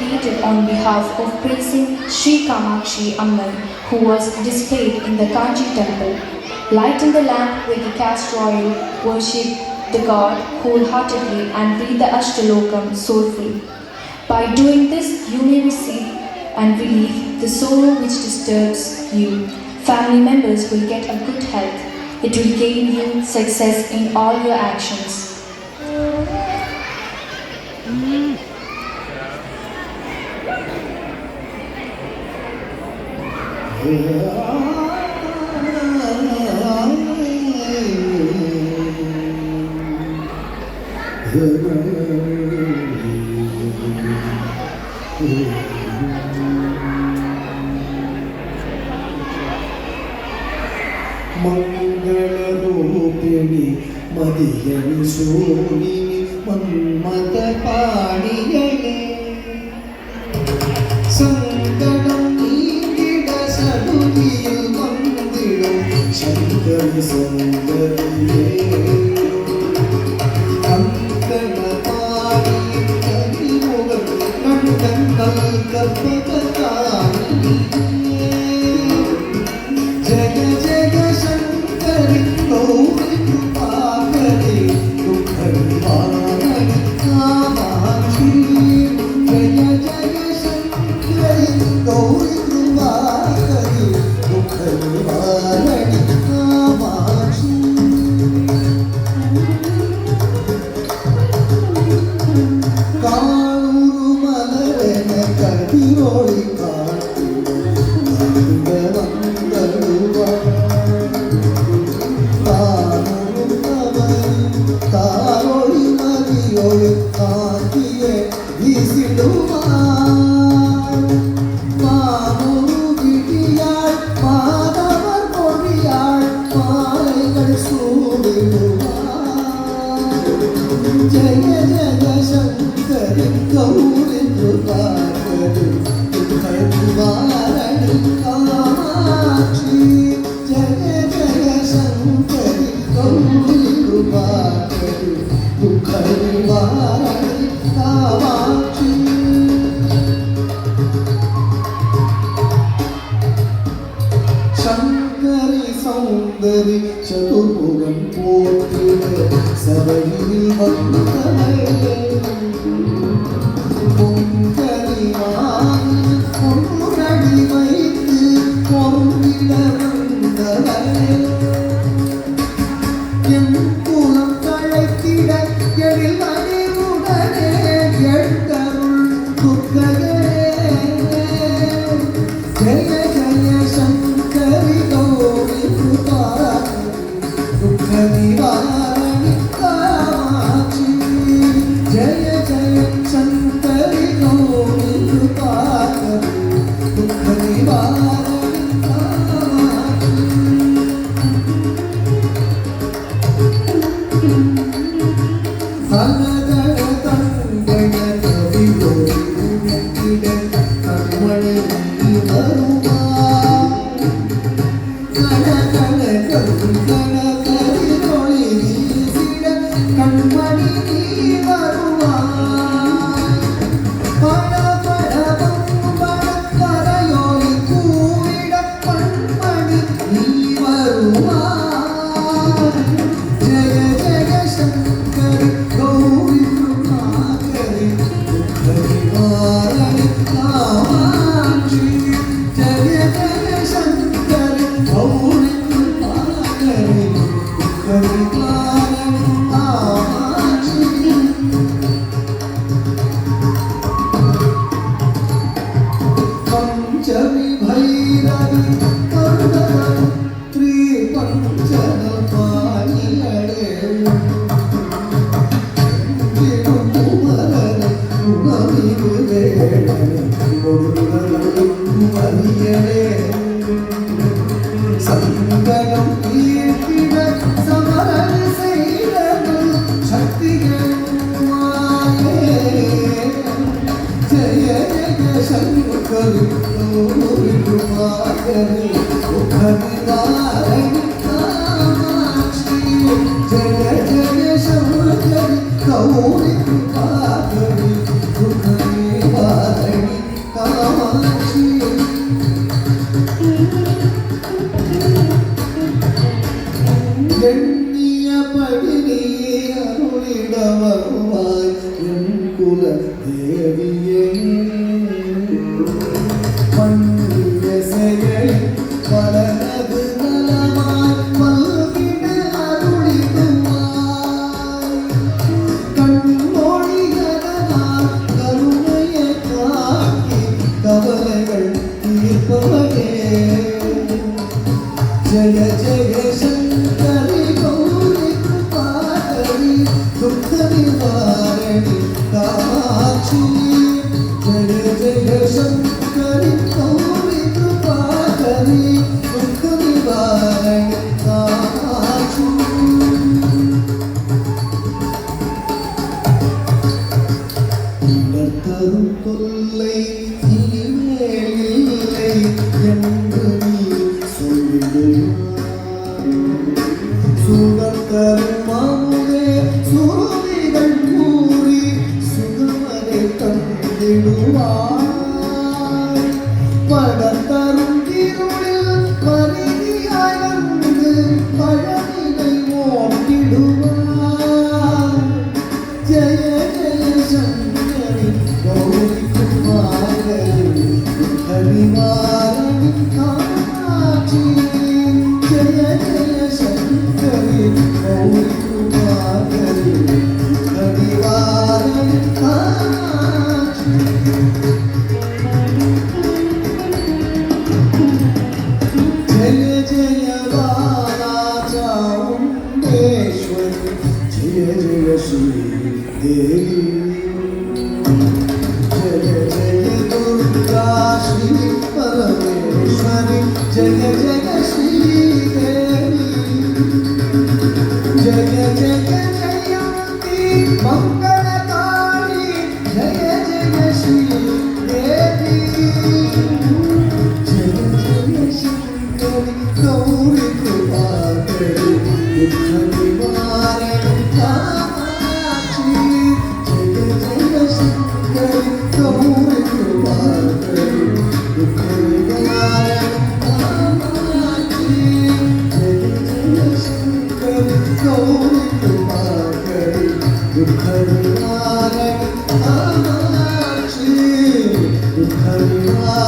created on behalf of praising Sri Kamakshi Amman, who was displayed in the Kanchi temple. Lighten the lamp with the castor oil, worship the God wholeheartedly and read the Ashtalokam soulfully. By doing this, you may receive and relieve the sorrow which disturbs you. Family members will get a good health. It will gain you success in all your actions. मंगलरूपिणी मदियनि सूरिनि Manmath पाणियने संगडम नीगिड सदुदियिल वंदिडुम शंकरि सुंदरिये कंकणपाणि कलिमुगल नंदनल कल्पकतानि जय जय शंकरि गौरी कृपाकरि दुख निवारणि कामाक्षी जय जय शंकरि गौरी कृपाकरि दुख निवारणि कामाक्षी काणूरु मलरन कदिरोळि जय जय शंकर गौरी कृपाकरि दुख निवारणि कामाक्षी जय जय शंकर गौरी कृपाकरि दुख निवारणि कामाक्षी शंकरि सौंदरि चतुर्भुवन पोत्रिद सवैल वंदने பொங்கலிவாய் பொன்னுரடி வைத்து பொருளிட வந்தவனே என் குலம் தழைத்திட எழில் அறிவுடனே எழுந்தருள் துர்க்கையே ஜெய ஜெய சங்கரி கௌரி கிருபாகரி துக்க நிவாரணி காமாட்சி जय जय शंकरि गौरी कृपाकरि दुख निवारणि कामाक्षी सनगण तंगण कवि गोविंद कण्मणि वरुमा गण गण कंकण करिरोळि वीसिड कण्मणि पंचमी भैरवी करुणत्री पंचन पाणियडे कुमरन गुणविवेडने गुरुवरियडे संगम कीर्तिड समरण செய்தது சக்திகள் மாயே जय जय शंकर गौरी कृपाकरि दुख निवारणि कामाक्षी जय जय शंकर गौरी कृपाकरि दुख निवारणि தேவியே மண்ணிய செயல் வளரது நலமாய் மல்கிட அருளிடுவாய் கண்மொழிகளால் கருணையை காட்டி கவலைகள் தீர்ப்பவனே ஜய ஜய சங்கரி கௌரி கிருபாகரி துக்க நிவாரணி காமாட்சி ஜய ஜய சங்கரி கௌரி கிருபாகரி துக்க நிவாரணி காமாட்சி தரும் தொல்லை இனிமேலில்லை என்று நீ சொல்லிடுவாய் சுகத்தரும் அமுதே சுருதிகள் கூறி சுகமதை தந்திடுவாய் படத்தரும் இருளில் பரிதியாய் வந்து பழனினை ஓட்டிடுவாய் ஜய ஜய சங்கரி கௌரி குமாரி ஹரிவாரணி காமாட்சி ஜய ஜய சங்கரி கௌரி குமாரி ஹரிவாரணி காமாட்சி ஜய ஜய பாலா சாமுண்டேஸ்வரி ஜய ஜய ஸ்ரீ देवी जय जय दुर्गा श्री परमेश्वरी जय जय श्री देवी जय जय जयंती मंगलकारी जय जय श्री देवी जय जय शंकरी गौरी कृपाकरी दुख निवारण कामाक्षी जय जय शंकरी गौरी कृपाकरी दुख निवारण कामाक्षी जय जय शंकरी गौरी कृपाकरी दुख निवारण कामाक्षी दुख निवारण